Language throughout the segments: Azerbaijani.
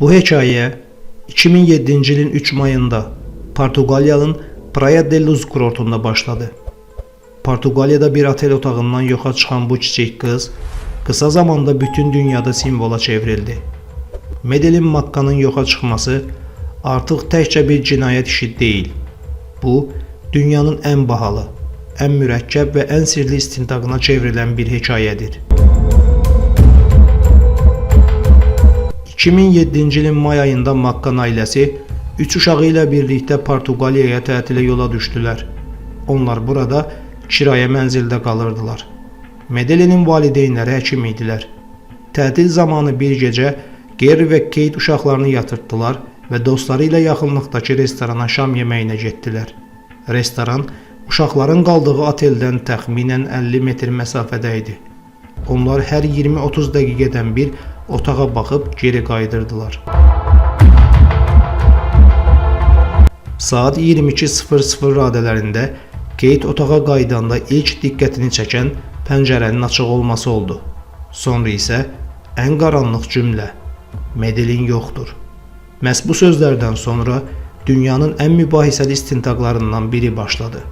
Bu hekayə 2007-ci ilin 3 mayında Portuqaliyanın Praia de Luz kurortunda başladı. Portuqaliyada bir otel otağından yoxa çıxan bu kiçik qız qısa zamanda bütün dünyada simvola çevrildi. Medellin Makka'nın yoxa çıxması artıq təkcə bir cinayət işi deyil. Bu, dünyanın ən bahalı, ən mürəkkəb və ən sirli istintaqına çevrilən bir hekayədir. 2007-ci ilin may ayında Makkan ailəsi 3 uşağı ilə birlikdə Portuqaliyaya tətilə yola düşdülər. Onlar burada kirayə mənzildə qalırdılar. Medellinin valideynləri həkim idilər. Tətil zamanı bir gecə Geri və Kate uşaqlarını yatırtdılar və dostları ilə yaxınlıqdakı restorana şam yeməyinə getdilər. Restoran uşaqların qaldığı oteldən təxminən 50 metr məsafədə idi. Onlar hər 20-30 dəqiqədən bir otağa baxıb geri qayıdırdılar. Saat 22:00 radələrində Kate otağa qayıdanda ilk diqqətini çəkən pəncərənin açıq olması oldu. Sonra isə ən qaranlıq cümlə: Medellin yoxdur. Məhz bu sözlərdən sonra dünyanın ən mübahisəli istintaqlarından biri başladı.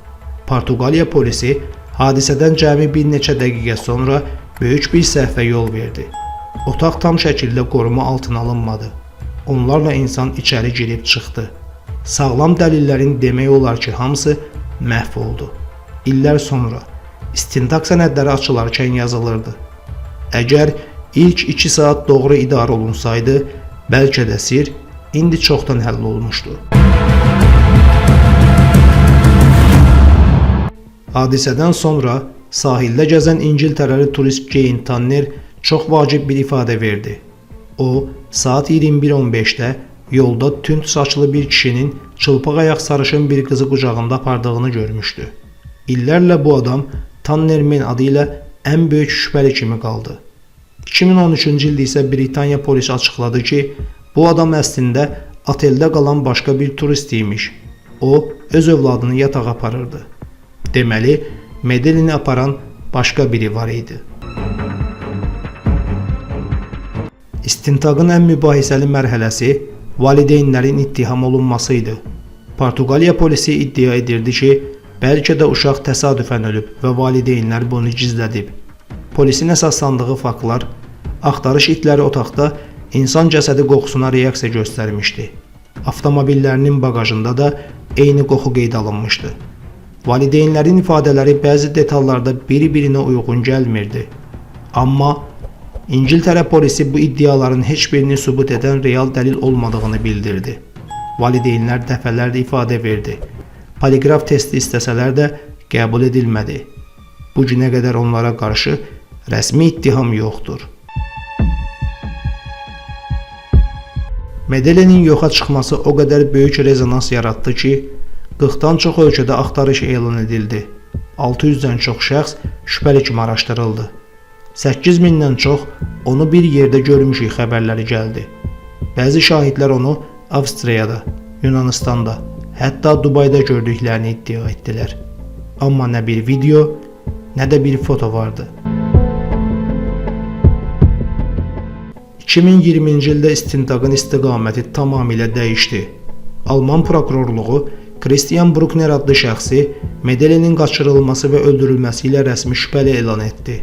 Portuqaliya polisi hadisədən cəmi bir neçə dəqiqə sonra böyük bir səhvə yol verdi. Otaq tam şəkildə qoruma altına alınmadı. Onlarla insan içəri girib çıxdı. Sağlam dəlillərin demək olar ki, hamısı məhv oldu. İllər sonra istintaq sənədləri açılarkən yazılırdı: Əgər ilk 2 saat doğru idarə olunsaydı, bəlkə də sir indi çoxdan həll olmuşdu. Hadisədən sonra sahildə gəzən İngiltərəli turist Jane Tanner çox vacib bir ifadə verdi. O, saat 21:15-də yolda tünd saçlı bir kişinin çılpaq ayaq sarışın bir qızı qucağında apardığını görmüşdü. İllərlə bu adam Tanner Men adı ilə ən böyük şübhəli kimi qaldı. 2013-cü ildə isə Britaniya polisi açıqladı ki, bu adam əslində oteldə qalan başqa bir turist imiş. O, öz övladını yatağa aparırdı. Deməli, Medellini aparan başqa biri var idi. İstintaqın ən mübahisəli mərhələsi valideynlərin ittiham olunması idi. Portuqaliya polisi iddia edirdi ki, bəlkə də uşaq təsadüfən ölüb və valideynlər bunu gizlədib. Polisin əsaslandığı faktlar, axtarış itləri otaqda insan cəsədi qoxusuna reaksiya göstərmişdi. Avtomobillərinin bagajında da eyni qoxu qeyd alınmışdı. Valideynlərin ifadələri bəzi detallarda bir-birinə uyğun gəlmirdi. Amma İngiltərə polisi bu iddiaların heç birini sübut edən real dəlil olmadığını bildirdi. Valideynlər dəfələrlə ifadə verdi. Poliqraf testi istəsələr də qəbul edilmədi. Bu günə qədər onlara qarşı rəsmi ittiham yoxdur. Medellinin yoxa çıxması o qədər böyük rezonans yaratdı ki, 40-dan çox ölkədə axtarış elan edildi. 600-dən çox şəxs şübhəli kimi araşdırıldı. 8000-dən çox onu bir yerdə görmüşük xəbərləri gəldi. Bəzi şahidlər onu Avstriyada, Yunanistanda, hətta Dubayda gördüklərini iddia etdilər. Amma nə bir video, nə də bir foto vardı. 2020-ci ildə istintaqın istiqaməti tamamilə dəyişdi. Alman prokurorluğu Christian Bruckner adlı şəxsi Medellinin qaçırılması və öldürülməsi ilə rəsmi şübhəli elan etdi.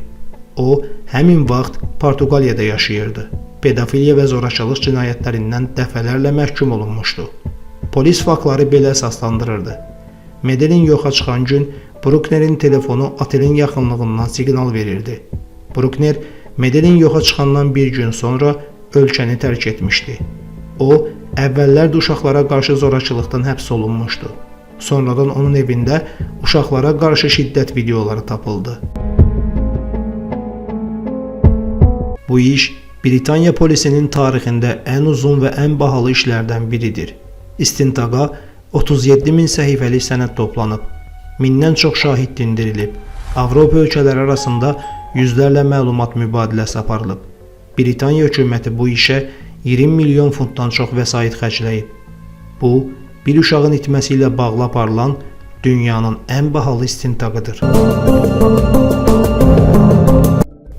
O, həmin vaxt Portuqaliyada yaşayırdı. Pedofiliya və zorakılıq cinayətlərindən dəfələrlə məhkum olunmuşdu. Polis faktları belə əsaslandırırdı. Medellin yoxa çıxan gün Brucknerin telefonu otelin yaxınlığından siqnal verirdi. Bruckner Medellin yoxa çıxandan bir gün sonra ölkəni tərk etmişdi. O, əvvəllər də uşaqlara qarşı zorakılıqdan həbs olunmuşdu. Sonradan onun evində uşaqlara qarşı şiddət videoları tapıldı. Bu iş Britaniya polisinin tarixində ən uzun və ən bahalı işlərdən biridir. İstintaqa 37.000 səhifəlik sənəd toplanıb, 1000-dən çox şahid dindirilib, Avropa ölkələri arasında yüzlərlə məlumat mübadiləsi aparılıb. Britaniya hökuməti bu işə 20 milyon funtdan çox vəsait xərcləyib. Bu, bir uşağın itməsi ilə bağlı aparılan dünyanın ən bahalı istintaqıdır.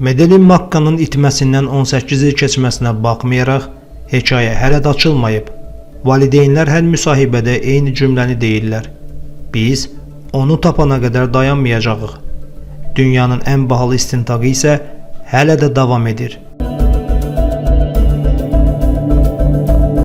Medellin Makka'nın itməsindən 18 il keçməsinə baxmayaraq, Hekayə hələ də açılmayıb. Valideynlər hər müsahibədə eyni cümləni deyirlər. Biz onu tapana qədər dayanmayacağıq. Dünyanın ən bahalı istintaqı isə hələ də davam edir.